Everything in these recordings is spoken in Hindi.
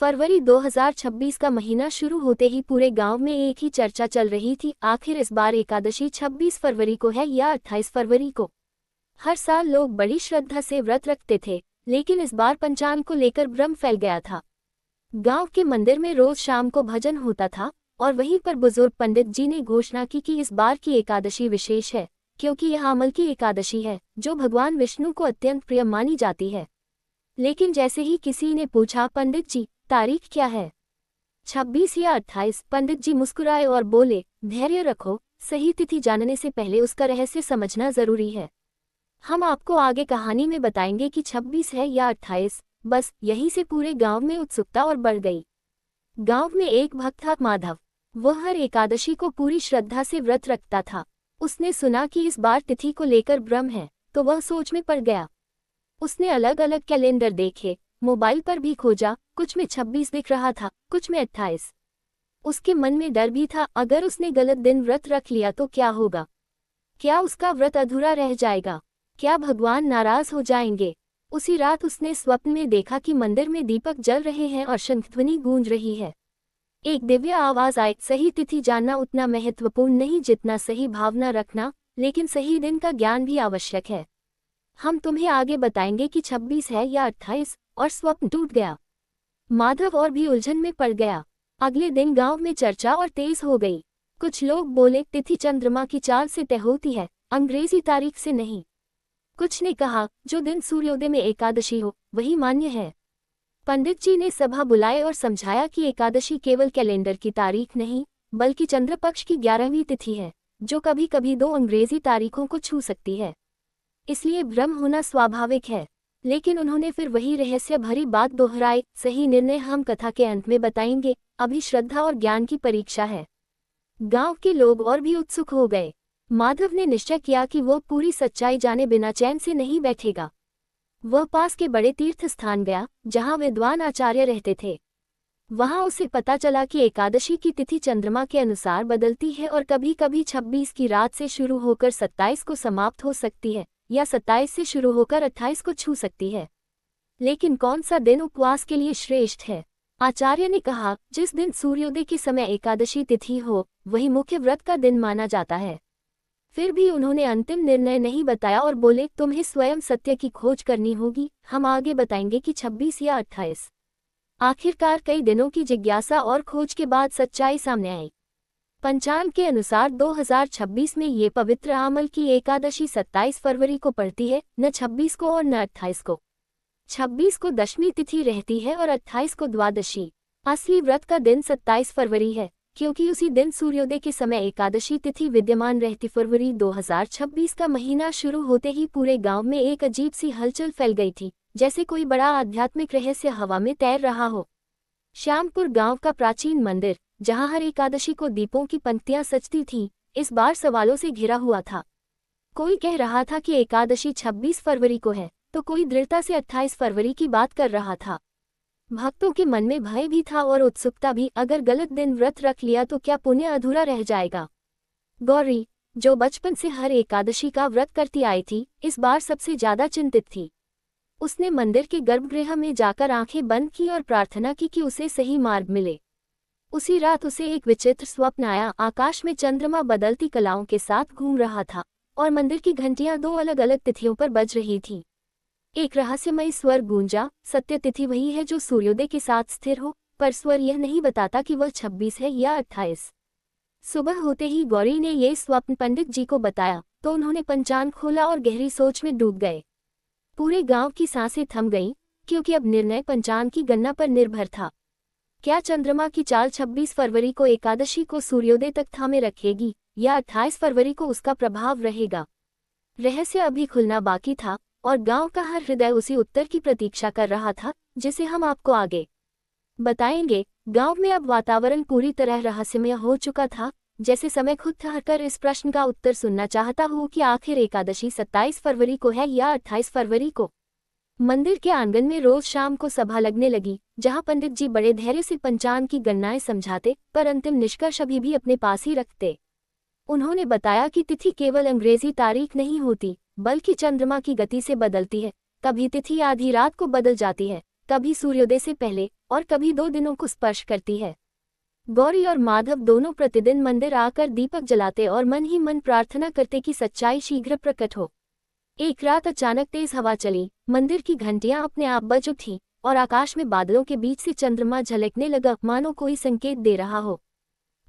फरवरी 2026 का महीना शुरू होते ही पूरे गांव में एक ही चर्चा चल रही थी, आखिर इस बार एकादशी 26 फरवरी को है या 28 फरवरी को। हर साल लोग बड़ी श्रद्धा से व्रत रखते थे, लेकिन इस बार पंचांग को लेकर भ्रम फैल गया था। गांव के मंदिर में रोज शाम को भजन होता था और वहीं पर बुजुर्ग पंडित जी ने घोषणा की कि इस बार की एकादशी विशेष है, क्योंकि यह अमल की एकादशी है जो भगवान विष्णु को अत्यंत प्रिय मानी जाती है। लेकिन जैसे ही किसी ने पूछा, पंडित जी तारीख क्या है, 26 या 28, पंडित जी मुस्कुराए और बोले, धैर्य रखो, सही तिथि जानने से पहले उसका रहस्य समझना जरूरी है। हम आपको आगे कहानी में बताएंगे कि 26 है या 28। बस यहीं से पूरे गांव में उत्सुकता और बढ़ गई। गांव में एक भक्त था माधव। वह हर एकादशी को पूरी श्रद्धा से व्रत रखता था। उसने सुना कि इस बार तिथि को लेकर भ्रम है, तो वह सोच में पड़ गया। उसने अलग अलग कैलेंडर देखे, मोबाइल पर भी खोजा, कुछ में 26 दिख रहा था, कुछ में 28। उसके मन में डर भी था, अगर उसने गलत दिन व्रत रख लिया तो क्या होगा? क्या उसका व्रत अधूरा रह जाएगा? क्या भगवान नाराज हो जाएंगे? उसी रात उसने स्वप्न में देखा कि मंदिर में दीपक जल रहे हैं और शंखध्वनि गूंज रही है। एक दिव्य आवाज आई, सही तिथि जानना उतना महत्वपूर्ण नहीं जितना सही भावना रखना, लेकिन सही दिन का ज्ञान भी आवश्यक है। हम तुम्हें आगे बताएंगे कि 26 है या 28, और स्वप्न टूट गया। माधव और भी उलझन में पड़ गया। अगले दिन गांव में चर्चा और तेज हो गई। कुछ लोग बोले, तिथि चंद्रमा की चाल से तय होती है, अंग्रेजी तारीख से नहीं। कुछ ने कहा, जो दिन सूर्योदय में एकादशी हो वही मान्य है। पंडित जी ने सभा बुलाए और समझाया कि एकादशी केवल कैलेंडर की तारीख नहीं, बल्कि चंद्र पक्ष की 11वीं तिथि है, जो कभी कभी 2 अंग्रेजी तारीखों को छू सकती है। इसलिए भ्रम होना स्वाभाविक है। लेकिन उन्होंने फिर वही रहस्य भरी बात दोहराई, सही निर्णय हम कथा के अंत में बताएंगे, अभी श्रद्धा और ज्ञान की परीक्षा है। गांव के लोग और भी उत्सुक हो गए। माधव ने निश्चय किया कि वह पूरी सच्चाई जाने बिना चैन से नहीं बैठेगा। वह पास के बड़े तीर्थ स्थान गया, जहां विद्वान आचार्य रहते थे। वहां उसे पता चला कि एकादशी की तिथि चंद्रमा के अनुसार बदलती है और कभी कभी 26 की रात से शुरू होकर 27 को समाप्त हो सकती है, या 27 से शुरू होकर 28 को छू सकती है। लेकिन कौन सा दिन उपवास के लिए श्रेष्ठ है? आचार्य ने कहा, जिस दिन सूर्योदय के समय एकादशी तिथि हो वही मुख्य व्रत का दिन माना जाता है। फिर भी उन्होंने अंतिम निर्णय नहीं बताया और बोले, तुम्हें स्वयं सत्य की खोज करनी होगी, हम आगे बताएंगे कि 26 या 28। आखिरकार कई दिनों की जिज्ञासा और खोज के बाद सच्चाई सामने आई। पंचांग के अनुसार 2026 में ये पवित्र अमल की एकादशी 27 फरवरी को पड़ती है, न 26 को और न 28 को। 26 को दशमी तिथि रहती है और 28 को द्वादशी। असली व्रत का दिन 27 फरवरी है, क्योंकि उसी दिन सूर्योदय के समय एकादशी तिथि विद्यमान रहती। फरवरी 2026 का महीना शुरू होते ही पूरे गांव में एक अजीब सी हलचल फैल गई थी, जैसे कोई बड़ा आध्यात्मिक रहस्य हवा में तैर रहा हो। श्यामपुर गांव का प्राचीन मंदिर, जहां हर एकादशी को दीपों की पंक्तियां सजती थीं, इस बार सवालों से घिरा हुआ था। कोई कह रहा था कि एकादशी 26 फरवरी को है, तो कोई दृढ़ता से 28 फरवरी की बात कर रहा था। भक्तों के मन में भय भी था और उत्सुकता भी, अगर गलत दिन व्रत रख लिया तो क्या पुण्य अधूरा रह जाएगा? गौरी, जो बचपन से हर एकादशी का व्रत करती आई थी, इस बार सबसे ज्यादा चिंतित थी। उसने मंदिर के गर्भगृह में जाकर आंखें बंद की और प्रार्थना की कि उसे सही मार्ग मिले। उसी रात उसे एक विचित्र स्वप्न आया। आकाश में चंद्रमा बदलती कलाओं के साथ घूम रहा था और मंदिर की घंटियां 2 अलग अलग तिथियों पर बज रही थीं। एक रहस्यमयी स्वर गूंजा, सत्य तिथि वही है जो सूर्योदय के साथ स्थिर हो, पर स्वर यह नहीं बताता कि वह 26 है या 28। सुबह होते ही गौरी ने ये स्वप्न पंडित जी को बताया, तो उन्होंने पंचांग खोला और गहरी सोच में डूब गए। पूरे गांव की सांसें थम गईं, क्योंकि अब निर्णय पंचांग की गणना पर निर्भर था। क्या चंद्रमा की चाल 26 फरवरी को एकादशी को सूर्योदय तक थामे रखेगी, या 28 फरवरी को उसका प्रभाव रहेगा? रहस्य अभी खुलना बाकी था और गांव का हर हृदय उसी उत्तर की प्रतीक्षा कर रहा था, जिसे हम आपको आगे बताएंगे। गांव में अब वातावरण पूरी तरह रहस्यमय हो चुका था, जैसे समय खुद ठहरकर इस प्रश्न का उत्तर सुनना चाहता हो कि आखिर एकादशी 27 फरवरी को है या 28 फरवरी को। मंदिर के आंगन में रोज शाम को सभा लगने लगी, जहां पंडित जी बड़े धैर्य से पंचांग की गणनाएं समझाते, पर अंतिम निष्कर्ष अभी भी अपने पास ही रखते। उन्होंने बताया कि तिथि केवल अंग्रेजी तारीख नहीं होती, बल्कि चंद्रमा की गति से बदलती है। कभी तिथि आधी रात को बदल जाती है, कभी सूर्योदय से पहले और कभी 2 दिनों को स्पर्श करती है। गौरी और माधव दोनों प्रतिदिन मंदिर आकर दीपक जलाते और मन ही मन प्रार्थना करते कि सच्चाई शीघ्र प्रकट हो। एक रात अचानक तेज हवा चली, मंदिर की घंटियां अपने आप बज उठी और आकाश में बादलों के बीच से चंद्रमा झलकने लगा, मानो कोई संकेत दे रहा हो।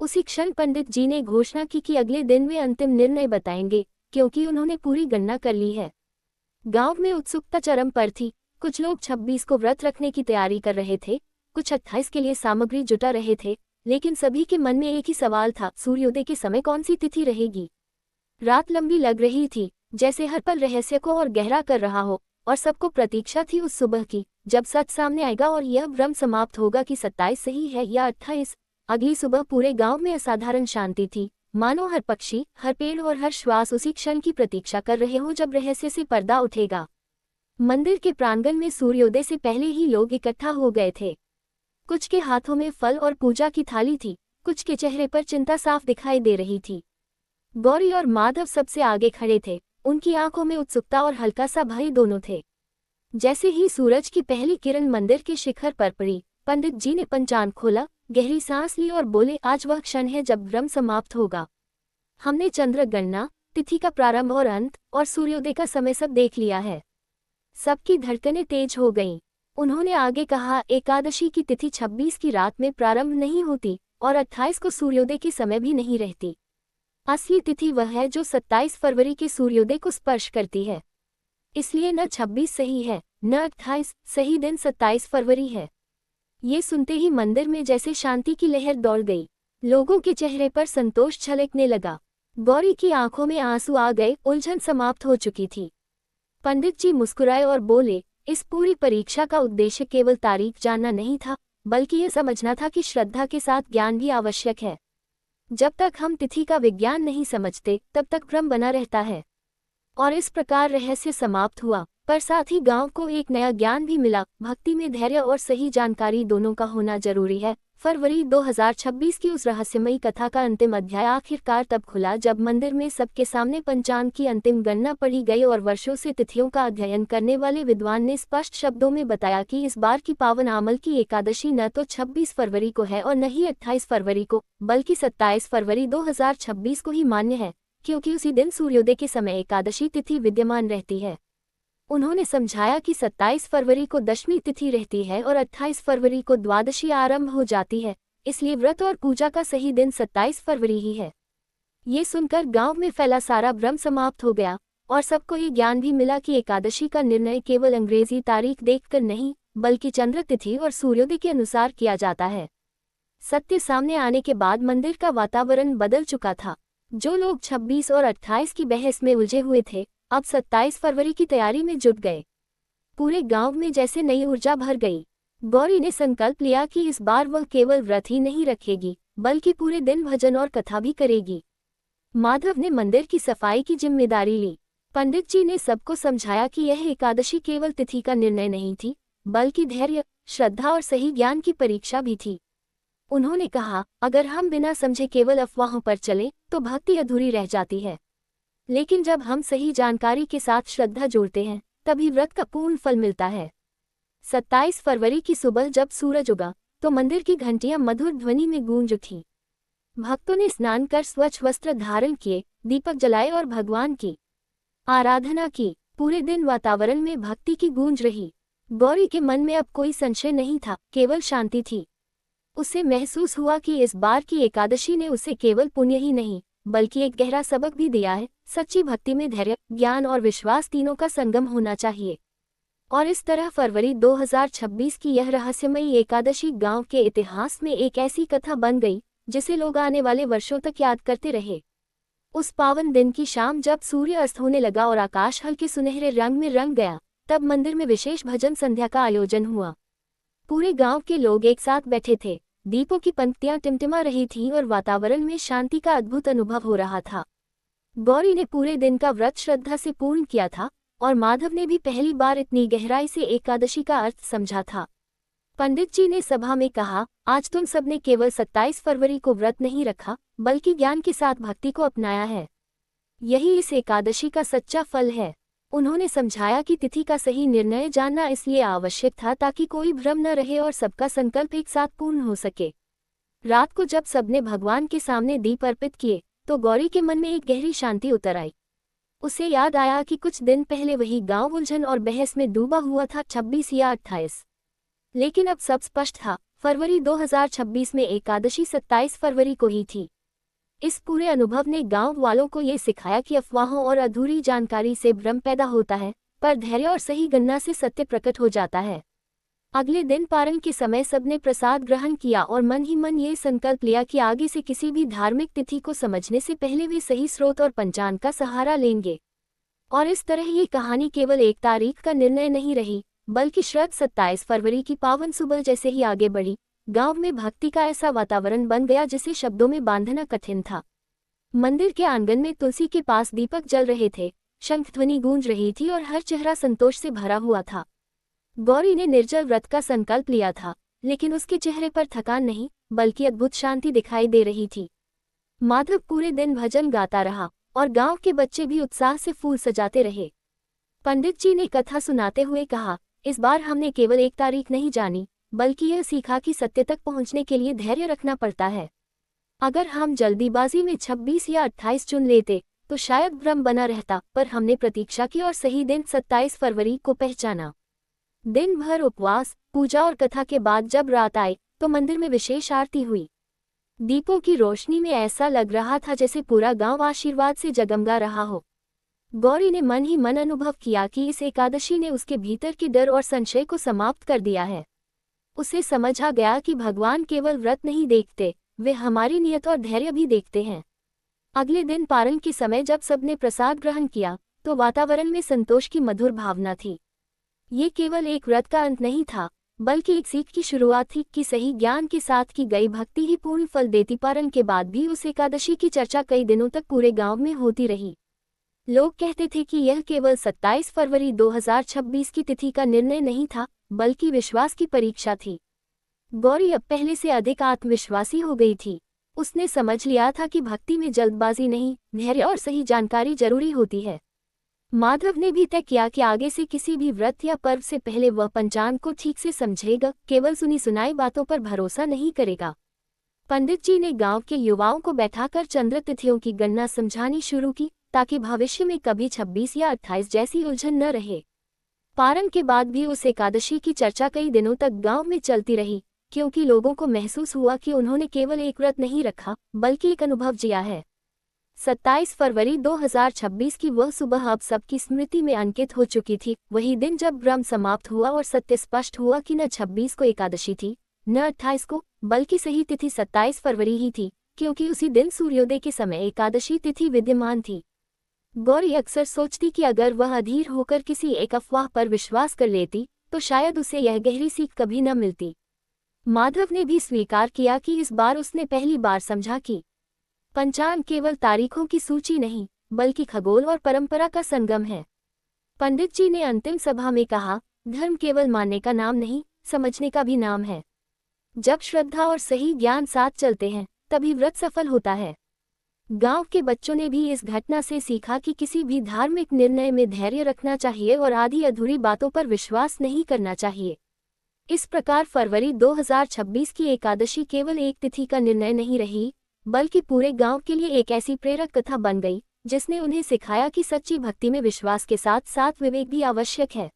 उसी क्षण पंडित जी ने घोषणा की कि अगले दिन वे अंतिम निर्णय बताएंगे, क्योंकि उन्होंने पूरी गणना कर ली है। गांव में उत्सुकता चरम पर थी। कुछ लोग 26 को व्रत रखने की तैयारी कर रहे थे, कुछ 28 के लिए सामग्री जुटा रहे थे, लेकिन सभी के मन में एक ही सवाल था, सूर्योदय के समय कौन सी तिथि रहेगी। रात लंबी लग रही थी, जैसे हर पल रहस्य को और गहरा कर रहा हो, और सबको प्रतीक्षा थी उस सुबह की, जब सच सामने आएगा और यह भ्रम समाप्त होगा कि 27 सही है या 28। अगली सुबह पूरे गांव में असाधारण शांति थी, मानो हर पक्षी, हर पेड़ और हर श्वास उसी क्षण की प्रतीक्षा कर रहे हो जब रहस्य से पर्दा उठेगा। मंदिर के प्रांगण में सूर्योदय से पहले ही लोग इकट्ठा हो गए थे। कुछ के हाथों में फल और पूजा की थाली थी, कुछ के चेहरे पर चिंता साफ दिखाई दे रही थी। गौरी और माधव सबसे आगे खड़े थे, उनकी आंखों में उत्सुकता और हल्का सा भय दोनों थे। जैसे ही सूरज की पहली किरण मंदिर के शिखर पर पड़ी, पंडित जी ने पंचांग खोला, गहरी सांस ली और बोले, आज वह क्षण है जब भ्रम समाप्त होगा। हमने चंद्र गणना, तिथि का प्रारंभ और अंत और सूर्योदय का समय सब देख लिया है। सबकी धड़कनें तेज हो गईं। उन्होंने आगे कहा, एकादशी की तिथि 26 की रात में प्रारंभ नहीं होती और 28 को सूर्योदय के समय भी नहीं रहती। असली तिथि वह है जो 27 फरवरी के सूर्योदय को स्पर्श करती है। इसलिए न 26 सही है, न 28, सही दिन 27 फरवरी है। ये सुनते ही मंदिर में जैसे शांति की लहर दौड़ गई। लोगों के चेहरे पर संतोष छलकने लगा। गौरी की आंखों में आंसू आ गए, उलझन समाप्त हो चुकी थी। पंडित जी मुस्कुराए और बोले, इस पूरी परीक्षा का उद्देश्य केवल तारीख जानना नहीं था, बल्कि ये समझना था कि श्रद्धा के साथ ज्ञान भी आवश्यक है। जब तक हम तिथि का विज्ञान नहीं समझते, तब तक भ्रम बना रहता है। और इस प्रकार रहस्य समाप्त हुआ, पर साथ ही गांव को एक नया ज्ञान भी मिला। भक्ति में धैर्य और सही जानकारी दोनों का होना जरूरी है। फरवरी 2026 की उस रहस्यमयी कथा का अंतिम अध्याय आखिरकार तब खुला जब मंदिर में सबके सामने पंचांग की अंतिम गणना पढ़ी गई और वर्षों से तिथियों का अध्ययन करने वाले विद्वान ने स्पष्ट शब्दों में बताया कि इस बार की पावन आमल की एकादशी न तो 26 फरवरी को है और न ही 28 फरवरी को, बल्कि 27 फरवरी 2026 को ही मान्य है, क्योंकि उसी दिन सूर्योदय के समय एकादशी तिथि विद्यमान रहती है। उन्होंने समझाया कि 27 फरवरी को दशमी तिथि रहती है और 28 फरवरी को द्वादशी आरंभ हो जाती है, इसलिए व्रत और पूजा का सही दिन 27 फरवरी ही है। ये सुनकर गांव में फैला सारा भ्रम समाप्त हो गया और सबको ये ज्ञान भी मिला कि एकादशी का निर्णय केवल अंग्रेजी तारीख देखकर नहीं, बल्कि चंद्र तिथि और सूर्योदय के अनुसार किया जाता है। सत्य सामने आने के बाद मंदिर का वातावरण बदल चुका था। जो लोग 26 और 28 की बहस में उलझे हुए थे, अब 27 फरवरी की तैयारी में जुट गए। पूरे गांव में जैसे नई ऊर्जा भर गई। गौरी ने संकल्प लिया कि इस बार वह केवल व्रत ही नहीं रखेगी, बल्कि पूरे दिन भजन और कथा भी करेगी। माधव ने मंदिर की सफाई की जिम्मेदारी ली। पंडित जी ने सबको समझाया कि यह एकादशी केवल तिथि का निर्णय नहीं थी, बल्कि धैर्य, श्रद्धा और सही ज्ञान की परीक्षा भी थी। उन्होंने कहा, अगर हम बिना समझे केवल अफवाहों पर चलें, तो भक्ति अधूरी रह जाती है। लेकिन जब हम सही जानकारी के साथ श्रद्धा जोड़ते हैं, तभी व्रत का पूर्ण फल मिलता है। 27 फरवरी की सुबह जब सूरज उगा, तो मंदिर की घंटियां मधुर ध्वनि में गूंज उठी। भक्तों ने स्नान कर स्वच्छ वस्त्र धारण किए, दीपक जलाए और भगवान की आराधना की। पूरे दिन वातावरण में भक्ति की गूंज रही। गौरी के मन में अब कोई संशय नहीं था, केवल शांति थी। उसे महसूस हुआ कि इस बार की एकादशी ने उसे केवल पुण्य ही नहीं, बल्कि एक गहरा सबक भी दिया है। सच्ची भक्ति में धैर्य, ज्ञान और विश्वास तीनों का संगम होना चाहिए। और इस तरह फरवरी 2026 की यह रहस्यमयी एकादशी गांव के इतिहास में एक ऐसी कथा बन गई, जिसे लोग आने वाले वर्षों तक याद करते रहे। उस पावन दिन की शाम जब सूर्य अस्त होने लगा और आकाश हल्के सुनहरे रंग में रंग गया, तब मंदिर में विशेष भजन संध्या का आयोजन हुआ। पूरे गांव के लोग एक साथ बैठे थे, दीपों की पंक्तियां टिमटिमा रही थीं और वातावरण में शांति का अद्भुत अनुभव हो रहा था। गौरी ने पूरे दिन का व्रत श्रद्धा से पूर्ण किया था और माधव ने भी पहली बार इतनी गहराई से एकादशी का अर्थ समझा था। पंडित जी ने सभा में कहा, आज तुम सबने केवल 27 फरवरी को व्रत नहीं रखा, बल्कि ज्ञान के साथ भक्ति को अपनाया है। यही इस एकादशी का सच्चा फल है। उन्होंने समझाया कि तिथि का सही निर्णय जानना इसलिए आवश्यक था ताकि कोई भ्रम न रहे और सबका संकल्प एक साथ पूर्ण हो सके। रात को जब सबने भगवान के सामने दीप अर्पित किए तो गौरी के मन में एक गहरी शांति उतर आई। उसे याद आया कि कुछ दिन पहले वही गांव उलझन और बहस में डूबा हुआ था, 26 या 28। लेकिन अब सब स्पष्ट था, फरवरी 2026 में एकादशी 27 फरवरी को ही थी। इस पूरे अनुभव ने गांव वालों को ये सिखाया कि अफवाहों और अधूरी जानकारी से भ्रम पैदा होता है, पर धैर्य और सही गणना से सत्य प्रकट हो जाता है। अगले दिन पारण के समय सबने प्रसाद ग्रहण किया और मन ही मन ये संकल्प लिया कि आगे से किसी भी धार्मिक तिथि को समझने से पहले वे सही स्रोत और पंचांग का सहारा लेंगे। और इस तरह ये कहानी केवल एक तारीख का निर्णय नहीं रही, बल्कि श्रद्ध 27 फरवरी की पावन सुबह जैसे ही आगे बढ़ी, गांव में भक्ति का ऐसा वातावरण बन गया जिसे शब्दों में बांधना कठिन था। मंदिर के आंगन में तुलसी के पास दीपक जल रहे थे, शंख ध्वनि गूंज रही थी और हर चेहरा संतोष से भरा हुआ था। गौरी ने निर्जल व्रत का संकल्प लिया था, लेकिन उसके चेहरे पर थकान नहीं, बल्कि अद्भुत शांति दिखाई दे रही थी। माधव पूरे दिन भजन गाता रहा और गांव के बच्चे भी उत्साह से फूल सजाते रहे। पंडित जी ने कथा सुनाते हुए कहा, इस बार हमने केवल एक तारीख नहीं जानी, बल्कि यह सीखा कि सत्य तक पहुंचने के लिए धैर्य रखना पड़ता है। अगर हम जल्दीबाजी में 26 या 28 चुन लेते तो शायद भ्रम बना रहता, पर हमने प्रतीक्षा की और सही दिन 27 फरवरी को पहचाना। दिन भर उपवास, पूजा और कथा के बाद जब रात आई तो मंदिर में विशेष आरती हुई। दीपों की रोशनी में ऐसा लग रहा था जैसे पूरा गांव आशीर्वाद से जगमगा रहा हो। गौरी ने मन ही मन अनुभव किया कि इस एकादशी ने उसके भीतर के डर और संशय को समाप्त कर दिया है। उसे समझ आ गया कि भगवान केवल व्रत नहीं देखते, वे हमारी नियत और धैर्य भी देखते हैं। अगले दिन पारण के समय जब सबने प्रसाद ग्रहण किया तो वातावरण में संतोष की मधुर भावना थी। ये केवल एक व्रत का अंत नहीं था, बल्कि एक सीख की शुरुआत थी कि सही ज्ञान के साथ की गई भक्ति ही पूर्ण फल देती। पारण के बाद भी उस एकादशी की चर्चा कई दिनों तक पूरे गांव में होती रही। लोग कहते थे कि यह केवल 27 फरवरी 2026 की तिथि का निर्णय नहीं था, बल्कि विश्वास की परीक्षा थी। गौरी अब पहले से अधिक आत्मविश्वासी हो गई थी। उसने समझ लिया था कि भक्ति में जल्दबाजी नहीं, धैर्य और सही जानकारी जरूरी होती है। माधव ने भी तय किया कि आगे से किसी भी व्रत या पर्व से पहले वह पंचांग को ठीक से समझेगा, केवल सुनी सुनाई बातों पर भरोसा नहीं करेगा। पंडित जी ने गांव के युवाओं को बैठाकर चंद्र तिथियों की गणना समझानी शुरू की, ताकि भविष्य में कभी 26 या 28 जैसी उलझन न रहे। पारण के बाद भी उस एकादशी की चर्चा कई दिनों तक गांव में चलती रही, क्योंकि लोगों को महसूस हुआ कि उन्होंने केवल एक व्रत नहीं रखा, बल्कि एक अनुभव जिया है। 27 फरवरी 2026 की वह सुबह अब सबकी स्मृति में अंकित हो चुकी थी। वही दिन जब भ्रम समाप्त हुआ और सत्य स्पष्ट हुआ कि न 26 को एकादशी थी, न 28 को, बल्कि सही तिथि 27 फरवरी ही थी, क्योंकि उसी दिन सूर्योदय के समय एकादशी तिथि विद्यमान थी। गौरी अक्सर सोचती कि अगर वह अधीर होकर किसी एक अफवाह पर विश्वास कर लेती तो शायद उसे यह गहरी सीख कभी न मिलती। माधव ने भी स्वीकार किया कि इस बार उसने पहली बार समझा कि पंचांग केवल तारीखों की सूची नहीं, बल्कि खगोल और परंपरा का संगम है। पंडित जी ने अंतिम सभा में कहा, धर्म केवल मानने का नाम नहीं, समझने का भी नाम है। जब श्रद्धा और सही ज्ञान साथ चलते हैं तभी व्रत सफल होता है। गांव के बच्चों ने भी इस घटना से सीखा कि किसी भी धार्मिक निर्णय में धैर्य रखना चाहिए और आधी अधूरी बातों पर विश्वास नहीं करना चाहिए। इस प्रकार फरवरी 2026 की एकादशी केवल एक तिथि का निर्णय नहीं रही, बल्कि पूरे गांव के लिए एक ऐसी प्रेरक कथा बन गई, जिसने उन्हें सिखाया कि सच्ची भक्ति में विश्वास के साथ साथ विवेक भी आवश्यक है।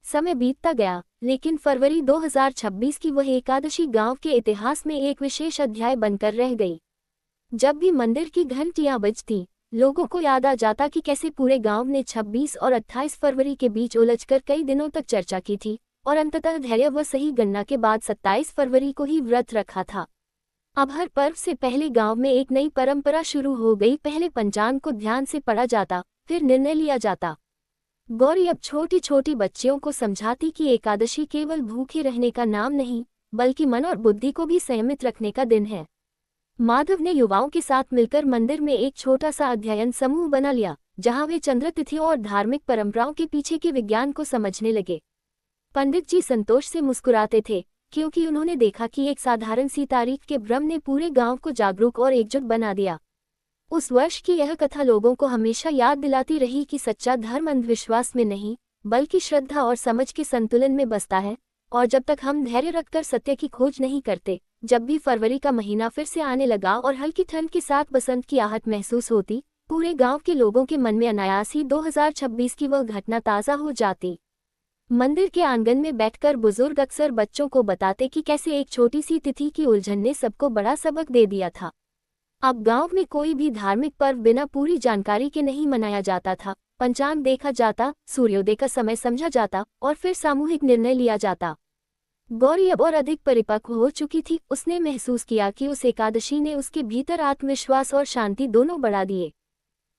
समय बीतता गया, लेकिन फरवरी 2026 की वह एकादशी गांव के इतिहास में एक विशेष अध्याय बनकर रह गई। जब भी मंदिर की घंटियां बजती, लोगों को याद आ जाता कि कैसे पूरे गांव ने 26 और 28 फरवरी के बीच उलझकर कई दिनों तक चर्चा की थी और अंततः धैर्य व सही गणना के बाद 27 फरवरी को ही व्रत रखा था। अब हर पर्व से पहले गांव में एक नई परंपरा शुरू हो गई। पहले पंचांग को ध्यान से पढ़ा जाता, फिर निर्णय लिया जाता। गौरी अब छोटी छोटी बच्चियों को समझाती कि एकादशी केवल भूखे रहने का नाम नहीं, बल्कि मन और बुद्धि को भी संयमित रखने का दिन है। माधव ने युवाओं के साथ मिलकर मंदिर में एक छोटा सा अध्ययन समूह बना लिया, जहां वे चंद्र तिथियों और धार्मिक परंपराओं के पीछे के विज्ञान को समझने लगे। पंडित जी संतोष से मुस्कुराते थे, क्योंकि उन्होंने देखा कि एक साधारण सी तारीख के भ्रम ने पूरे गांव को जागरूक और एकजुट बना दिया। उस वर्ष की यह कथा लोगों को हमेशा याद दिलाती रही कि सच्चा धर्म अंधविश्वास में नहीं बल्कि श्रद्धा और समझ के संतुलन में बसता है। और जब तक हम धैर्य रखकर सत्य की खोज नहीं करते, जब भी फरवरी का महीना फिर से आने लगा और हल्की ठंड के साथ बसंत की आहट महसूस होती, पूरे गांव के लोगों के मन में अनायास ही 2026 की वह घटना ताज़ा हो जाती। मंदिर के आंगन में बैठकर बुजुर्ग अक्सर बच्चों को बताते कि कैसे एक छोटी सी तिथि की उलझन ने सबको बड़ा सबक दे दिया था। अब गांव में कोई भी धार्मिक पर्व बिना पूरी जानकारी के नहीं मनाया जाता था। पंचांग देखा जाता, सूर्योदय का समय समझा जाता और फिर सामूहिक निर्णय लिया जाता। गौरी अब और अधिक परिपक्व हो चुकी थी। उसने महसूस किया कि उस एकादशी ने उसके भीतर आत्मविश्वास और शांति दोनों बढ़ा दिए।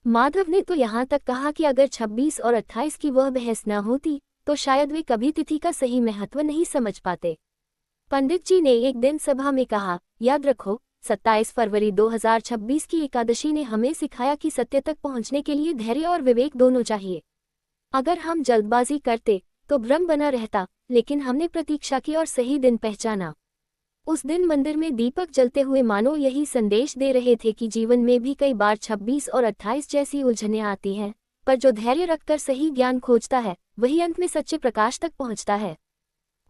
माधव ने तो यहाँ तक कहा कि अगर 26 और 28 की वह बहस न होती तो शायद वे कभी तिथि का सही महत्व नहीं समझ पाते। पंडित जी ने एक दिन सभा में कहा, याद रखो, 27 फरवरी 2026 की एकादशी ने हमें सिखाया कि सत्य तक पहुंचने के लिए धैर्य और विवेक दोनों चाहिए। अगर हम जल्दबाजी करते तो भ्रम बना रहता, लेकिन हमने प्रतीक्षा की और सही दिन पहचाना। उस दिन मंदिर में दीपक जलते हुए मानो यही संदेश दे रहे थे कि जीवन में भी कई बार 26 और 28 जैसी उलझनें आती हैं, पर जो धैर्य रखकर सही ज्ञान खोजता है वही अंत में सच्चे प्रकाश तक पहुंचता है।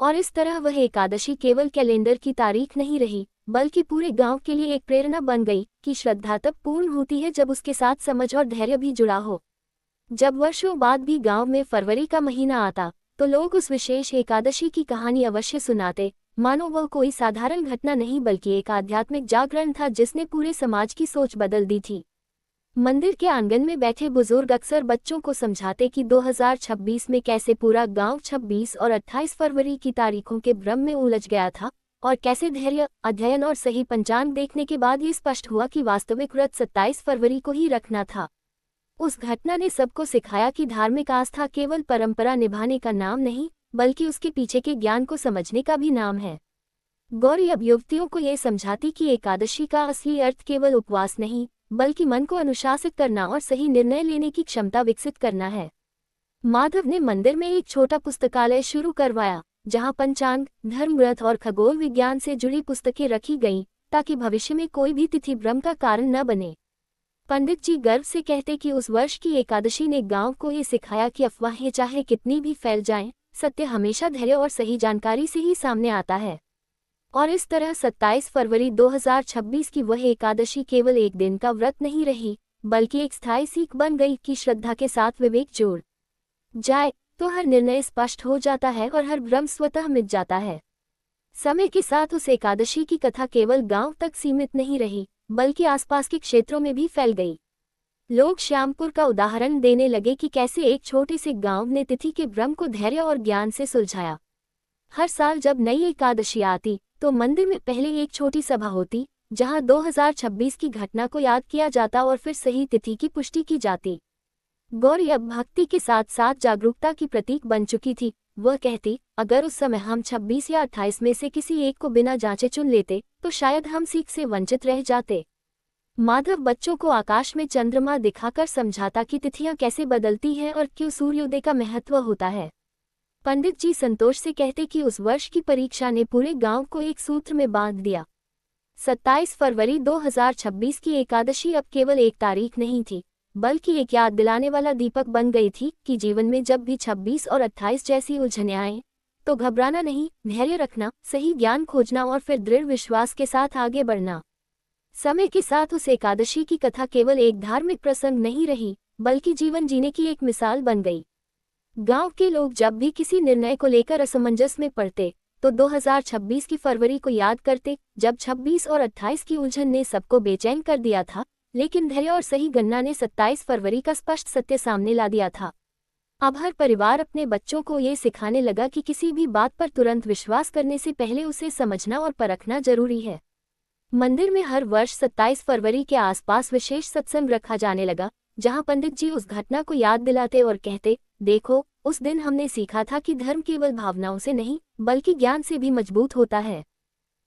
और इस तरह वह एकादशी केवल कैलेंडर की तारीख नहीं रही, बल्कि पूरे गांव के लिए एक प्रेरणा बन गई कि श्रद्धा तब पूर्ण होती है जब उसके साथ समझ और धैर्य भी जुड़ा हो। जब वर्षों बाद भी गांव में फरवरी का महीना आता तो लोग उस विशेष एकादशी की कहानी अवश्य सुनाते, मानो वह कोई साधारण घटना नहीं बल्कि एक आध्यात्मिक जागरण था जिसने पूरे समाज की सोच बदल दी थी। मंदिर के आंगन में बैठे बुजुर्ग अक्सर बच्चों को समझाते कि 2026 में कैसे पूरा गांव 26 और 28 फरवरी की तारीखों के भ्रम में उलझ गया था और कैसे धैर्य, अध्ययन और सही पंचांग देखने के बाद ये स्पष्ट हुआ कि वास्तविक व्रत 27 फरवरी को ही रखना था। उस घटना ने सबको सिखाया कि धार्मिक आस्था केवल परंपरा निभाने का नाम नहीं बल्कि उसके पीछे के ज्ञान को समझने का भी नाम है। गौरी अब युवतियों को ये समझाती कि एकादशी का असली अर्थ केवल उपवास नहीं बल्कि मन को अनुशासित करना और सही निर्णय लेने की क्षमता विकसित करना है। माधव ने मंदिर में एक छोटा पुस्तकालय शुरू करवाया जहां पंचांग, धर्मव्रत और खगोल विज्ञान से जुड़ी पुस्तकें रखी गईं ताकि भविष्य में कोई भी तिथि भ्रम का कारण न बने। पंडित जी गर्व से कहते कि उस वर्ष की एकादशी ने गांव को ये सिखाया कि अफवाहें चाहे कितनी भी फैल जाएं, सत्य हमेशा धैर्य और सही जानकारी से ही सामने आता है। और इस तरह 27 फरवरी 2026 की वह एकादशी केवल एक दिन का व्रत नहीं रही बल्कि एक स्थायी सीख बन गई कि श्रद्धा के साथ विवेक जोड़ जाए तो हर निर्णय स्पष्ट हो जाता है और हर भ्रम स्वतः मिट जाता है। समय के साथ उस एकादशी की कथा केवल गांव तक सीमित नहीं रही बल्कि आसपास के क्षेत्रों में भी फैल गई। लोग श्यामपुर का उदाहरण देने लगे कि कैसे एक छोटे से गांव ने तिथि के भ्रम को धैर्य और ज्ञान से सुलझाया। हर साल जब नई एकादशी आती तो मंदिर में पहले एक छोटी सभा होती जहां 2026 की घटना को याद किया जाता और फिर सही तिथि की पुष्टि की जाती। गौरी अब भक्ति के साथ साथ जागरूकता की प्रतीक बन चुकी थी। वह कहती, अगर उस समय हम 26 या 28 में से किसी एक को बिना जांचे चुन लेते तो शायद हम सीख से वंचित रह जाते। माधव बच्चों को आकाश में चंद्रमा दिखाकर समझाता कि तिथियां कैसे बदलती हैं और क्यों सूर्योदय का महत्व होता है। पंडित जी संतोष से कहते कि उस वर्ष की परीक्षा ने पूरे गांव को एक सूत्र में बांध दिया। 27 फरवरी 2026 की एकादशी अब केवल एक तारीख नहीं थी बल्कि एक याद दिलाने वाला दीपक बन गई थी कि जीवन में जब भी 26 और 28 जैसी उलझनें आएं तो घबराना नहीं, धैर्य रखना, सही ज्ञान खोजना और फिर दृढ़ विश्वास के साथ आगे बढ़ना। समय के साथ उस एकादशी की कथा केवल एक धार्मिक प्रसंग नहीं रही बल्कि जीवन जीने की एक मिसाल बन गई। गांव के लोग जब भी किसी निर्णय को लेकर असमंजस में पड़ते तो 2026 की फरवरी को याद करते जब 26 और 28 की उलझन ने सबको बेचैन कर दिया था, लेकिन धैर्य और सही गणना ने 27 फरवरी का स्पष्ट सत्य सामने ला दिया था। अब हर परिवार अपने बच्चों को ये सिखाने लगा कि किसी भी बात पर तुरंत विश्वास करने से पहले उसे समझना और परखना जरूरी है। मंदिर में हर वर्ष 27 फरवरी के आसपास विशेष सत्संग रखा जाने लगा जहां पंडित जी उस घटना को याद दिलाते और कहते, देखो, उस दिन हमने सीखा था कि धर्म केवल भावनाओं से नहीं बल्कि ज्ञान से भी मजबूत होता है।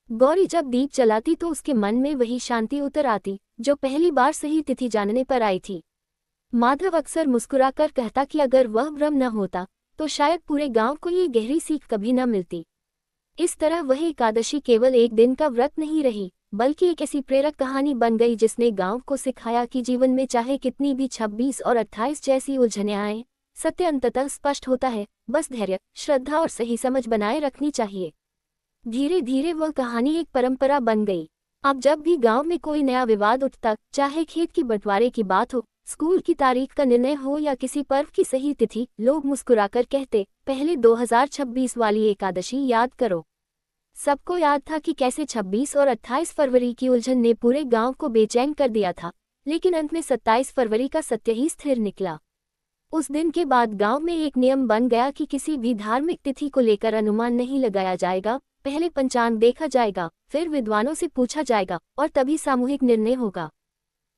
गौरी जब दीप जलाती तो उसके मन में वही शांति उतर आती जो पहली बार सही तिथि जानने पर आई थी। माधव अक्सर मुस्कुराकर कहता कि अगर वह भ्रम न होता तो शायद पूरे गांव को ये गहरी सीख कभी न मिलती। इस तरह वह एकादशी केवल एक दिन का व्रत नहीं रही बल्कि एक ऐसी प्रेरक कहानी बन गई जिसने गांव को सिखाया कि जीवन में चाहे कितनी भी 26 और 28 जैसी उलझनें आए, सत्य अंततः स्पष्ट होता है। बस धैर्य, श्रद्धा और सही समझ बनाए रखनी चाहिए। धीरे धीरे वह कहानी एक परंपरा बन गई। अब जब भी गांव में कोई नया विवाद उठता, चाहे खेत की बंटवारे की बात हो, स्कूल की तारीख का निर्णय हो या किसी पर्व की सही तिथि, लोग मुस्कुराकर कहते, पहले 2026 वाली एकादशी याद करो। सबको याद था कि कैसे 26 और 28 फरवरी की उलझन ने पूरे गांव को बेचैन कर दिया था, लेकिन अंत में 27 फरवरी का सत्य ही स्थिर निकला। उस दिन के बाद गांव में एक नियम बन गया कि किसी भी धार्मिक तिथि को लेकर अनुमान नहीं लगाया जाएगा। पहले पंचांग देखा जाएगा, फिर विद्वानों से पूछा जाएगा और तभी सामूहिक निर्णय होगा।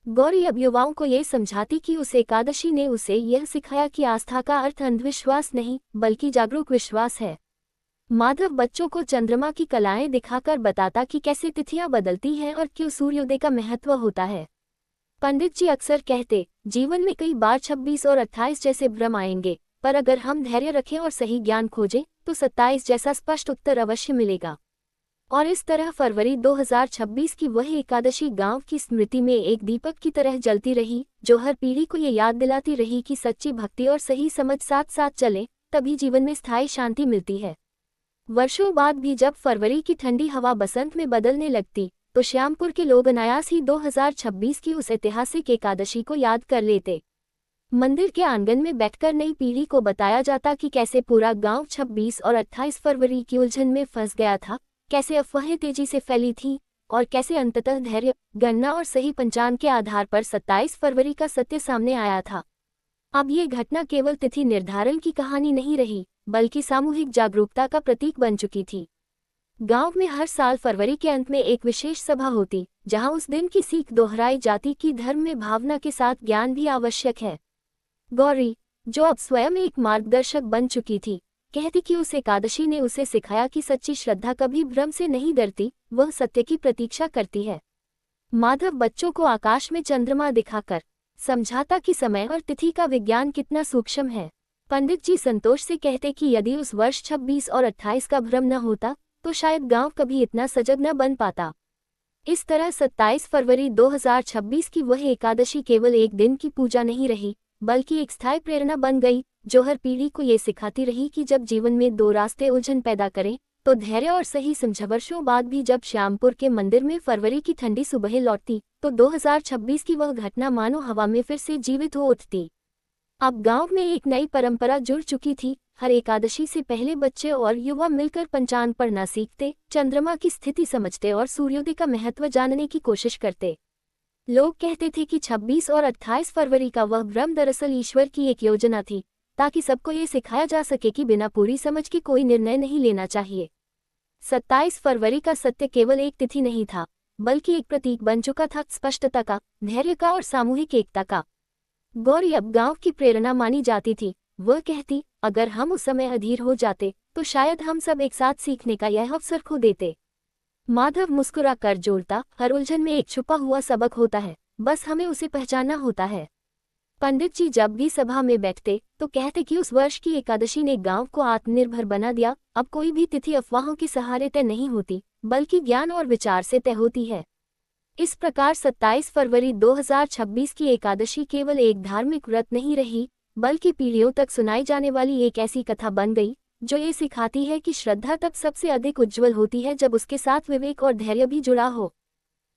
गौरी अब युवाओं को ये समझाती कि उस एकादशी ने उसे यह सिखाया कि आस्था का अर्थ अंधविश्वास नहीं, बल्कि जागरूक विश्वास है। माधव बच्चों को चंद्रमा की कलाएं दिखाकर बताता कि कैसे तिथियां बदलती हैं और क्यों सूर्योदय का महत्व होता है। पंडित जी अक्सर कहते, जीवन में कई बार 26 और 28 जैसे भ्रम आएंगे, पर अगर हम धैर्य रखें और सही ज्ञान खोजें तो 27 जैसा स्पष्ट उत्तर अवश्य मिलेगा। और इस तरह फरवरी 2026 की वह एकादशी गांव की स्मृति में एक दीपक की तरह जलती रही, जो हर पीढ़ी को ये याद दिलाती रही कि सच्ची भक्ति और सही समझ साथ साथ चले, तभी जीवन में स्थायी शांति मिलती है। वर्षों बाद भी जब फरवरी की ठंडी हवा बसंत में बदलने लगती, तो श्यामपुर के लोग अनायास ही 2026 की उस ऐतिहासिक एकादशी को याद कर लेते। मंदिर के आंगन में बैठकर नई पीढ़ी को बताया जाता कि कैसे पूरा गांव 26 और 28 फरवरी की उलझन में फंस गया था, कैसे अफवाहें तेजी से फैली थीं और कैसे अंततः धैर्य, गणना और सही पंचांग के आधार पर 27 फरवरी का सत्य सामने आया था। अब ये घटना केवल तिथि निर्धारण की कहानी नहीं रही, बल्कि सामूहिक जागरूकता का प्रतीक बन चुकी थी। गांव में हर साल फरवरी के अंत में एक विशेष सभा होती, जहां उस दिन की सीख दोहराई जाती कि धर्म में भावना के साथ ज्ञान भी आवश्यक है। गौरी, जो अब स्वयं एक मार्गदर्शक बन चुकी थी, कहती कि उस एकादशी ने उसे सिखाया कि सच्ची श्रद्धा कभी भ्रम से नहीं डरती, वह सत्य की प्रतीक्षा करती है। माधव बच्चों को आकाश में चंद्रमा दिखाकर समझाता कि समय और तिथि का विज्ञान कितना सूक्ष्म है। पंडित जी संतोष से कहते कि यदि उस वर्ष 26 और 28 का भ्रम न होता, तो शायद गांव कभी इतना सजग न बन पाता। इस तरह 27 फरवरी 2026 की वह एकादशी केवल एक दिन की पूजा नहीं रही, बल्कि एक स्थायी प्रेरणा बन गई, जो हर पीढ़ी को ये सिखाती रही कि जब जीवन में दो रास्ते उलझन पैदा करें, तो धैर्य और सही समझ। वर्षों बाद भी जब श्यामपुर के मंदिर में फरवरी की ठंडी सुबह लौटती, तो 2026 की वह घटना मानो हवा में फिर से जीवित हो उठती। अब गांव में एक नई परंपरा जुड़ चुकी थी। हर एकादशी से पहले बच्चे और युवा मिलकर पंचांग पढ़ना सीखते, चंद्रमा की स्थिति समझते और सूर्योदय का महत्व जानने की कोशिश करते। लोग कहते थे कि 26 और 28 फरवरी का वह भ्रम दरअसल ईश्वर की एक योजना थी, ताकि सबको ये सिखाया जा सके कि बिना पूरी समझ के कोई निर्णय नहीं लेना चाहिए। 27 फरवरी का सत्य केवल एक तिथि नहीं था, बल्कि एक प्रतीक बन चुका था स्पष्टता का, धैर्य का और सामूहिक एकता का। गौरी अब गांव की प्रेरणा मानी जाती थी। वह कहती, अगर हम उस समय अधीर हो जाते, तो शायद हम सब एक साथ सीखने का यह अवसर खो देते। माधव मुस्कुरा कर जोड़ता, हर उलझन में एक छुपा हुआ सबक होता है, बस हमें उसे पहचानना होता है। पंडित जी जब भी सभा में बैठते, तो कहते कि उस वर्ष की एकादशी ने गांव को आत्मनिर्भर बना दिया। अब कोई भी तिथि अफवाहों के सहारे तय नहीं होती, बल्कि ज्ञान और विचार से तय होती है। इस प्रकार 27 फरवरी 2026 की एकादशी केवल एक धार्मिक व्रत नहीं रही, बल्कि पीढ़ियों तक सुनाई जाने वाली एक ऐसी कथा बन गई, जो ये सिखाती है कि श्रद्धा तब सबसे अधिक उज्जवल होती है जब उसके साथ विवेक और धैर्य भी जुड़ा हो।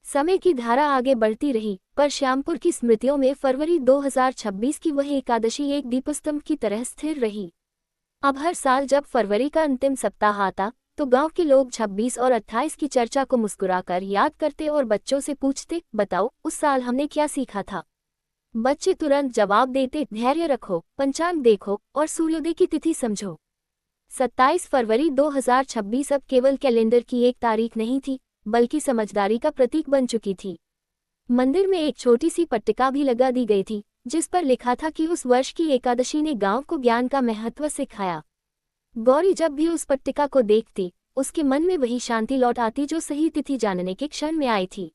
समय की धारा आगे बढ़ती रही, पर श्यामपुर की स्मृतियों में फरवरी 2026 की वह एकादशी एक दीपस्तंभ की तरह स्थिर रही। अब हर साल जब फरवरी का अंतिम सप्ताह आता, तो गांव के लोग 26 और 28 की चर्चा को मुस्कुराकर याद करते और बच्चों से पूछते, बताओ उस साल हमने क्या सीखा था। बच्चे तुरंत जवाब देते, धैर्य रखो, पंचांग देखो और सूर्योदय की तिथि समझो। 27 फरवरी 2026 अब केवल कैलेंडर की एक तारीख नहीं थी, बल्कि समझदारी का प्रतीक बन चुकी थी। मंदिर में एक छोटी सी पट्टिका भी लगा दी गई थी, जिस पर लिखा था कि उस वर्ष की एकादशी ने गांव को ज्ञान का महत्व सिखाया। गौरी जब भी उस पट्टिका को देखती, उसके मन में वही शांति लौट आती जो सही तिथि जानने के क्षण में आई थी।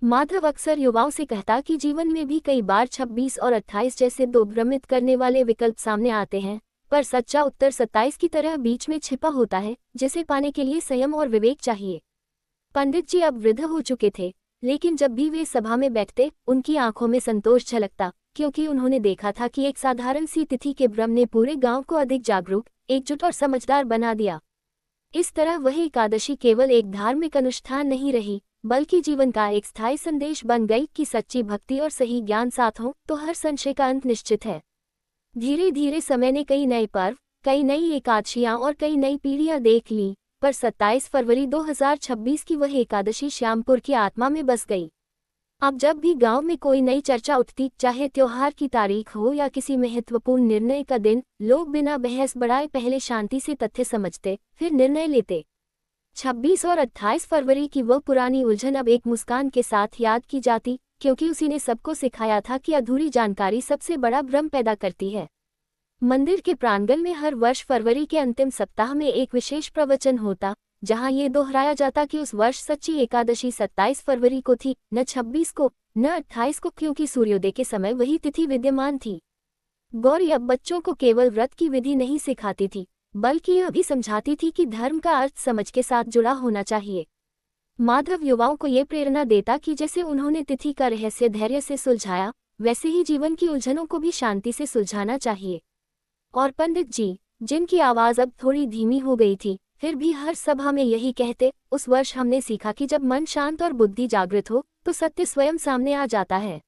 माधव अक्सर युवाओं से कहता कि जीवन में भी कई बार 26 और 28 जैसे दो भ्रमित करने वाले विकल्प सामने आते हैं, पर सच्चा उत्तर 27 की तरह बीच में छिपा होता है, जिसे पाने के लिए संयम और विवेक चाहिए। पंडित जी अब वृद्ध हो चुके थे, लेकिन जब भी वे सभा में बैठते उनकी आंखों में संतोष झलकता, क्योंकि उन्होंने देखा था कि एक साधारण सी तिथि के भ्रम ने पूरे गांव को अधिक जागरूक, एकजुट और समझदार बना दिया। इस तरह वह एकादशी केवल एक धार्मिक अनुष्ठान नहीं रही, बल्कि जीवन का एक स्थायी संदेश बन गई कि सच्ची भक्ति और सही ज्ञान साथ हो तो हर संशय का अंत निश्चित है। धीरे धीरे समय ने कई नए पर्व, कई नई एकादशियां और कई नई पीढ़ियां देख ली, पर 27 फरवरी 2026 की वह एकादशी श्यामपुर की आत्मा में बस गई। अब जब भी गांव में कोई नई चर्चा उठती, चाहे त्योहार की तारीख हो या किसी महत्वपूर्ण निर्णय का दिन, लोग बिना बहस बढ़ाए पहले शांति से तथ्य समझते, फिर निर्णय लेते। 26 और 28 फरवरी की वह पुरानी उलझन अब एक मुस्कान के साथ याद की जाती, क्योंकि उसी ने सबको सिखाया था कि अधूरी जानकारी सबसे बड़ा भ्रम पैदा करती है। मंदिर के प्रांगण में हर वर्ष फरवरी के अंतिम सप्ताह में एक विशेष प्रवचन होता, जहां ये दोहराया जाता कि उस वर्ष सच्ची एकादशी 27 फरवरी को थी, न 26 को, न 28 को, क्योंकि सूर्योदय के समय वही तिथि विद्यमान थी। गौरी अब बच्चों को केवल व्रत की विधि नहीं सिखाती थी, बल्कि यह भी समझाती थी कि धर्म का अर्थ समझ के साथ जुड़ा होना चाहिए। माधव युवाओं को ये प्रेरणा देता कि जैसे उन्होंने तिथि का रहस्य धैर्य से सुलझाया, वैसे ही जीवन की उलझनों को भी शांति से सुलझाना चाहिए। और पंडित जी, जिनकी आवाज अब थोड़ी धीमी हो गई थी, फिर भी हर सभा में यही कहते, उस वर्ष हमने सीखा कि जब मन शांत और बुद्धि जागृत हो तो सत्य स्वयं सामने आ जाता है।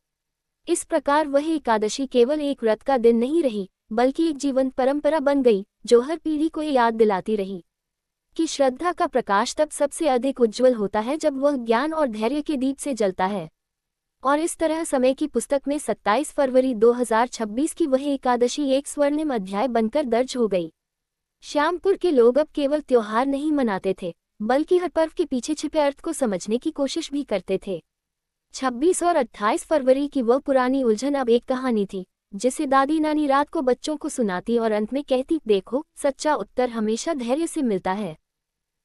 इस प्रकार वह एकादशी केवल एक व्रत का दिन नहीं रही, बल्कि एक जीवंत परंपरा बन गई, जो हर पीढ़ी को ये याद दिलाती रही कि श्रद्धा का प्रकाश तब सबसे अधिक उज्ज्वल होता है जब वह ज्ञान और धैर्य के दीप से जलता है। और इस तरह समय की पुस्तक में 27 फरवरी 2026 की वह एकादशी एक स्वर्णिम अध्याय बनकर दर्ज हो गई। श्यामपुर के लोग अब केवल त्योहार नहीं मनाते थे, बल्कि हर पर्व के पीछे छिपे अर्थ को समझने की कोशिश भी करते थे। 26 और 28 फरवरी की वह पुरानी उलझन अब एक कहानी थी, जिसे दादी नानी रात को बच्चों को सुनाती और अंत में कहती, देखो, सच्चा उत्तर हमेशा धैर्य से मिलता है।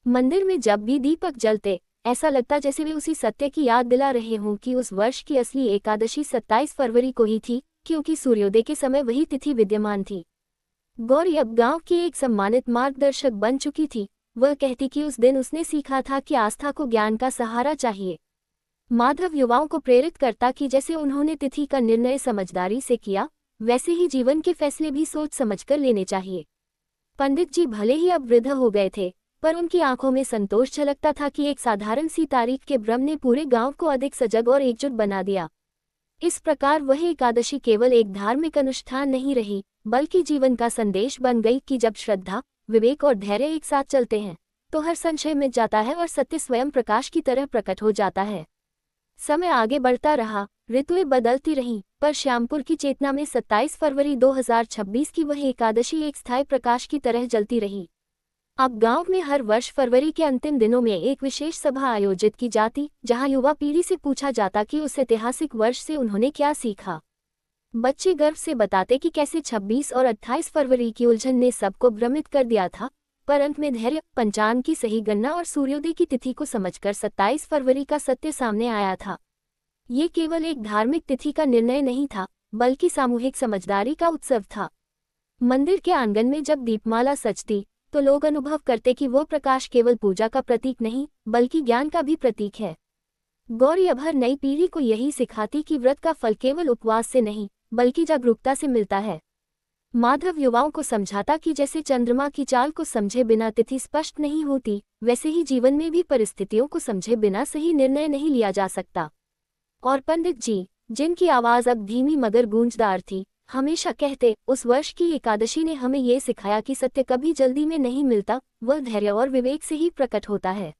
मंदिर में जब भी दीपक जलते, ऐसा लगता जैसे वे उसी सत्य की याद दिला रहे हों कि उस वर्ष की असली एकादशी 27 फरवरी को ही थी, क्योंकि सूर्योदय के समय वही तिथि विद्यमान थी। गौरी अब गांव की एक सम्मानित मार्गदर्शक बन चुकी थी। वह कहती कि उस दिन उसने सीखा था कि आस्था को ज्ञान का सहारा चाहिए। माधव युवाओं को प्रेरित करता कि जैसे उन्होंने तिथि का निर्णय समझदारी से किया, वैसे ही जीवन के फैसले भी सोच समझकर लेने चाहिए। पंडित जी भले ही अब वृद्ध हो गए थे, पर उनकी आंखों में संतोष झलकता था कि एक साधारण सी तारीख के भ्रम ने पूरे गांव को अधिक सजग और एकजुट बना दिया। इस प्रकार वह एकादशी केवल एक धार्मिक अनुष्ठान नहीं रही, बल्कि जीवन का संदेश बन गई कि जब श्रद्धा, विवेक और धैर्य एक साथ चलते हैं, तो हर संशय मिट जाता है और सत्य स्वयं प्रकाश की तरह प्रकट हो जाता है। समय आगे बढ़ता रहा, ऋतुएं बदलती रहीं, पर श्यामपुर की चेतना में 27 फरवरी 2026 की वह एकादशी एक स्थायी प्रकाश की तरह जलती रही। अब गांव में हर वर्ष फरवरी के अंतिम दिनों में एक विशेष सभा आयोजित की जाती, जहां युवा पीढ़ी से पूछा जाता कि उस ऐतिहासिक वर्ष से उन्होंने क्या सीखा। बच्चे गर्व से बताते कि कैसे 26 और 28 फरवरी की उलझन ने सबको भ्रमित कर दिया था, पर अंत में धैर्य, पंचांग की सही गणना और सूर्योदय की तिथि को समझकर 27 फरवरी का सत्य सामने आया था। ये केवल एक धार्मिक तिथि का निर्णय नहीं था, बल्कि सामूहिक समझदारी का उत्सव था। मंदिर के आंगन में जब दीपमाला सजती, तो लोग अनुभव करते कि वो प्रकाश केवल पूजा का प्रतीक नहीं, बल्कि ज्ञान का भी प्रतीक है। गौरी अब हर नई पीढ़ी को यही सिखाती कि व्रत का फल केवल उपवास से नहीं, बल्कि जागरूकता से मिलता है। माधव युवाओं को समझाता कि जैसे चंद्रमा की चाल को समझे बिना तिथि स्पष्ट नहीं होती, वैसे ही जीवन में भी परिस्थितियों को समझे बिना सही निर्णय नहीं लिया जा सकता। और पंडित जी, जिनकी आवाज अब धीमी मगर गूंजदार थी, हमेशा कहते, उस वर्ष की एकादशी ने हमें ये सिखाया कि सत्य कभी जल्दी में नहीं मिलता, वह धैर्य और विवेक से ही प्रकट होता है।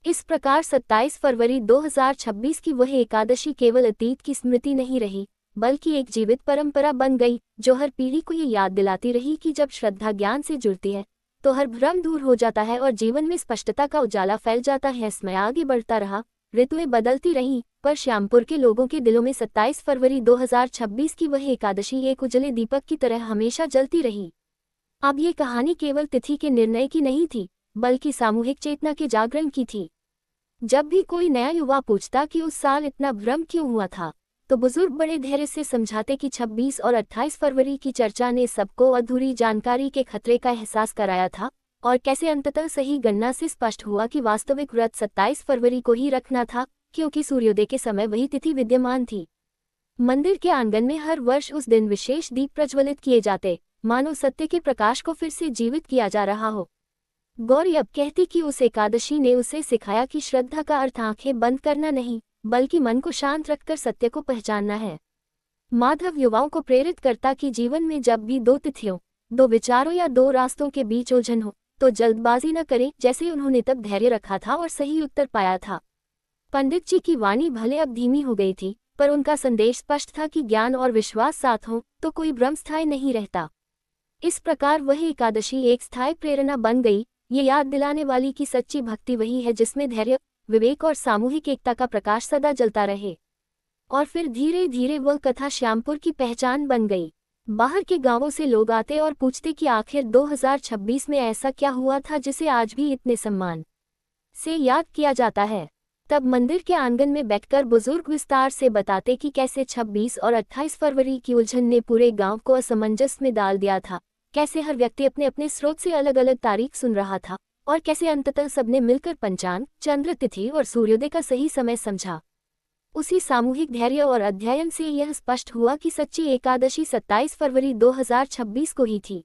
इस प्रकार 27 फरवरी 2026 की वह एकादशी केवल अतीत की स्मृति नहीं रही, बल्कि एक जीवित परंपरा बन गई, जो हर पीढ़ी को ये याद दिलाती रही कि जब श्रद्धा ज्ञान से जुड़ती है, तो हर भ्रम दूर हो जाता है और जीवन में स्पष्टता का उजाला फैल जाता है। समय आगे बढ़ता रहा, ऋतुएं बदलती रहीं, पर श्यामपुर के लोगों के दिलों में 27 फरवरी 2026 की वह एकादशी एक उजले दीपक की तरह हमेशा जलती रही। अब ये कहानी केवल तिथि के निर्णय की नहीं थी, बल्कि सामूहिक चेतना के जागरण की थी। जब भी कोई नया युवा पूछता कि उस साल इतना भ्रम क्यों हुआ था, तो बुजुर्ग बड़े धैर्य से समझाते कि 26 और 28 फरवरी की चर्चा ने सबको अधूरी जानकारी के खतरे का एहसास कराया था, और कैसे अंततः सही गणना से स्पष्ट हुआ कि वास्तविक व्रत 27 फरवरी को ही रखना था, क्योंकि सूर्योदय के समय वही तिथि विद्यमान थी। मंदिर के आंगन में हर वर्ष उस दिन विशेष दीप प्रज्वलित किए जाते, मानो सत्य के प्रकाश को फिर से जीवित किया जा रहा हो। गौरी अब कहती कि उस एकादशी ने उसे सिखाया कि श्रद्धा का अर्थ आंखें बंद करना नहीं, बल्कि मन को शांत रखकर सत्य को पहचानना है। माधव युवाओं को प्रेरित करता कि जीवन में जब भी दो तिथियों, दो विचारों या दो रास्तों के बीच उलझन हो, तो जल्दबाजी न करें, जैसे उन्होंने तब धैर्य रखा था और सही उत्तर पाया था। पंडित जी की वाणी भले अब धीमी हो गई थी, पर उनका संदेश स्पष्ट था कि ज्ञान और विश्वास साथ हो तो कोई भ्रम स्थायी नहीं रहता। इस प्रकार वह एकादशी एक स्थायी प्रेरणा बन गई, ये याद दिलाने वाली कि सच्ची भक्ति वही है जिसमें धैर्य, विवेक और सामूहिक एकता का प्रकाश सदा जलता रहे। और फिर धीरे धीरे वह कथा श्यामपुर की पहचान बन गई। बाहर के गांवों से लोग आते और पूछते कि आखिर 2026 में ऐसा क्या हुआ था जिसे आज भी इतने सम्मान से याद किया जाता है। तब मंदिर के आंगन में बैठकर बुजुर्ग विस्तार से बताते कि कैसे 26 और 28 फरवरी की उलझन ने पूरे गांव को असमंजस में डाल दिया था, कैसे हर व्यक्ति अपने अपने स्रोत से अलग अलग तारीख सुन रहा था, और कैसे अंततः सबने मिलकर पंचांग, चंद्र तिथि और सूर्योदय का सही समय समझा। उसी सामूहिक धैर्य और अध्ययन से यह स्पष्ट हुआ कि सच्ची एकादशी 27 फरवरी 2026 को ही थी।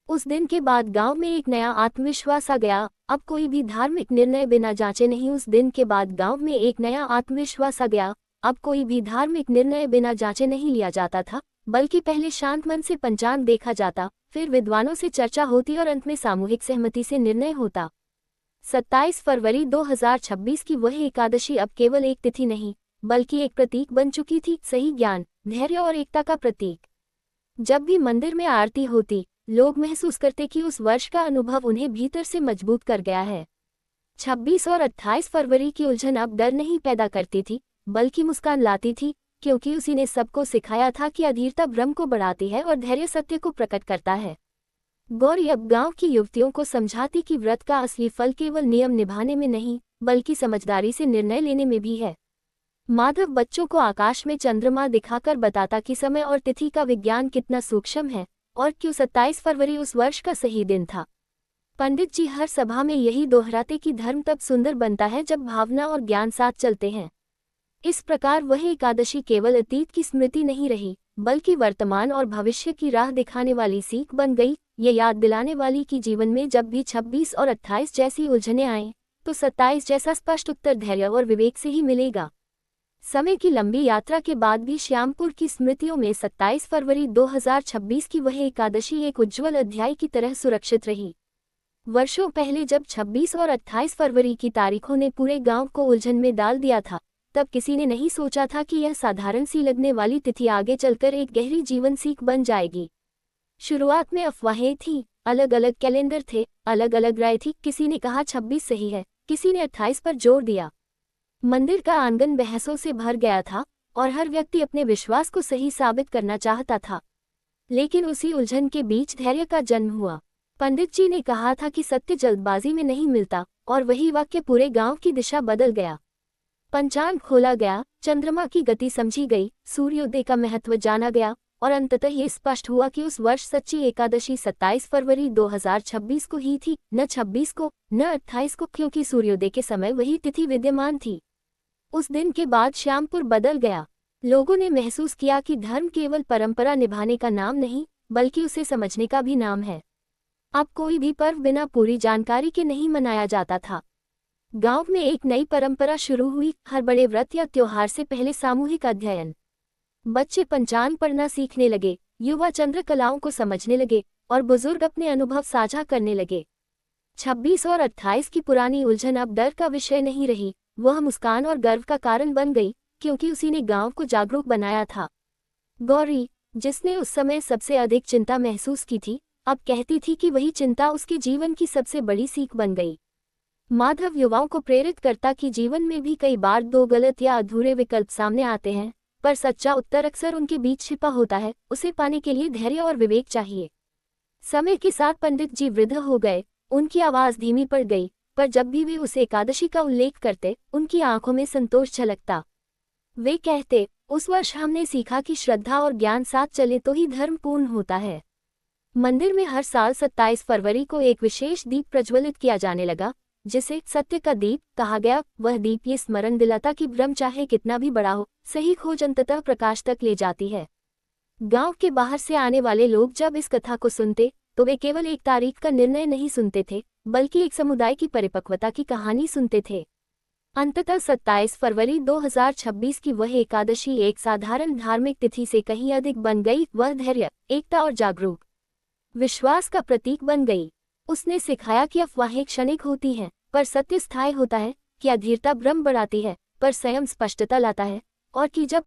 उस दिन के बाद गांव में एक नया आत्मविश्वास आ गया। अब कोई भी धार्मिक निर्णय बिना जांचे नहीं। उस दिन के बाद गांव में एक नया आत्मविश्वास आ गया। अब कोई भी धार्मिक निर्णय बिना जांचे नहीं लिया जाता था, बल्कि पहले शांत मन से पंचांग देखा जाता, फिर विद्वानों से चर्चा होती और अंत में सामूहिक सहमति से निर्णय होता। 27 फरवरी 2026 की वह एकादशी अब केवल एक तिथि नहीं, बल्कि एक प्रतीक बन चुकी थी, सही ज्ञान, धैर्य और एकता का प्रतीक। जब भी मंदिर में आरती होती, लोग महसूस करते कि उस वर्ष का अनुभव उन्हें भीतर से मजबूत कर गया है। 26 और 28 फरवरी की उलझन अब डर नहीं पैदा करती थी, बल्कि मुस्कान लाती थी, क्योंकि उसी ने सबको सिखाया था कि अधीरता भ्रम को बढ़ाती है और धैर्य सत्य को प्रकट करता है। गौरी अब गांव की युवतियों को समझाती कि व्रत का असली फल केवल नियम निभाने में नहीं, बल्कि समझदारी से निर्णय लेने में भी है। माधव बच्चों को आकाश में चंद्रमा दिखाकर बताता कि समय और तिथि का विज्ञान कितना सूक्ष्म है और क्यों 27 फरवरी उस वर्ष का सही दिन था। पंडित जी हर सभा में यही दोहराते कि धर्म तब सुंदर बनता है जब भावना और ज्ञान साथ चलते हैं। इस प्रकार वह एकादशी केवल अतीत की स्मृति नहीं रही, बल्कि वर्तमान और भविष्य की राह दिखाने वाली सीख बन गई, ये याद दिलाने वाली कि जीवन में जब भी 26 और 28 जैसी उलझनें आएं, तो 27 जैसा स्पष्ट उत्तर धैर्य और विवेक से ही मिलेगा। समय की लंबी यात्रा के बाद भी श्यामपुर की स्मृतियों में 27 फरवरी 2026 की वह एकादशी एक उज्ज्वल अध्याय की तरह सुरक्षित रही। वर्षों पहले जब 26 और 28 फरवरी की तारीखों ने पूरे गांव को उलझन में डाल दिया था, तब किसी ने नहीं सोचा था कि यह साधारण सी लगने वाली तिथि आगे चलकर एक गहरी जीवन सीख बन जाएगी। शुरुआत में अफवाहें थीं, अलग अलग कैलेंडर थे, अलग अलग राय थी। किसी ने कहा 26 सही है, किसी ने 28 पर जोर दिया। मंदिर का आंगन बहसों से भर गया था और हर व्यक्ति अपने विश्वास को सही साबित करना चाहता था। लेकिन उसी उलझन के बीच धैर्य का जन्म हुआ। पंडित जी ने कहा था कि सत्य जल्दबाजी में नहीं मिलता, और वही वाक्य पूरे गांव की दिशा बदल गया। पंचांग खोला गया, चंद्रमा की गति समझी गई, सूर्योदय का महत्व जाना गया, और अंततः ये स्पष्ट हुआ कि उस वर्ष सच्ची एकादशी 27 फरवरी 2026 को ही थी, न 26 को, न 28 को, क्योंकि सूर्योदय के समय वही तिथि विद्यमान थी। उस दिन के बाद श्यामपुर बदल गया। लोगों ने महसूस किया कि धर्म केवल परंपरा निभाने का नाम नहीं, बल्कि उसे समझने का भी नाम है। अब कोई भी पर्व बिना पूरी जानकारी के नहीं मनाया जाता था। गांव में एक नई परंपरा शुरू हुई, हर बड़े व्रत या त्योहार से पहले सामूहिक अध्ययन। बच्चे पंचांग पढ़ना सीखने लगे, युवा चंद्र कलाओं को समझने लगे, और बुजुर्ग अपने अनुभव साझा करने लगे। 26 और 28 की पुरानी उलझन अब डर का विषय नहीं रही, वह मुस्कान और गर्व का कारण बन गई, क्योंकि उसी ने गांव को जागरूक बनाया था। गौरी, जिसने उस समय सबसे अधिक चिंता महसूस की थी, अब कहती थी कि वही चिंता उसके जीवन की सबसे बड़ी सीख बन गई। माधव युवाओं को प्रेरित करता कि जीवन में भी कई बार दो गलत या अधूरे विकल्प सामने आते हैं, पर सच्चा उत्तर अक्सर उनके बीच छिपा होता है। उसे पाने के लिए धैर्य और विवेक चाहिए। समय के साथ पंडित जी वृद्ध हो गए, उनकी आवाज धीमी पड़ गई, पर जब भी वे उस एकादशी का उल्लेख करते, उनकी आंखों में संतोष झलकता। वे कहते, उस वर्ष हमने सीखा कि श्रद्धा और ज्ञान साथ चले तो ही धर्म पूर्ण होता है। मंदिर में हर साल 27 फरवरी को एक विशेष दीप प्रज्वलित किया जाने लगा, जिसे सत्य का दीप कहा गया। वह दीप ये स्मरण दिलाता कि भ्रम चाहे कितना भी बड़ा हो, सही खोज अंततः प्रकाश तक ले जाती है। गांव के बाहर से आने वाले लोग जब इस कथा को सुनते तो वे केवल एक तारीख का निर्णय नहीं सुनते थे, बल्कि एक समुदाय की परिपक्वता की कहानी सुनते थे। अंततः 27 फरवरी 2026 की वह एकादशी एक साधारण धार्मिक तिथि से कहीं अधिक बन गई। वह धैर्य, एकता और जागरूक विश्वास का प्रतीक बन गई। उसने सिखाया कि अफवाहें क्षणिक होती हैं, पर सत्य स्थायी होता है, कि अधीरता भ्रम बढ़ाती है, पर संयम स्पष्टता लाता है, और कि जब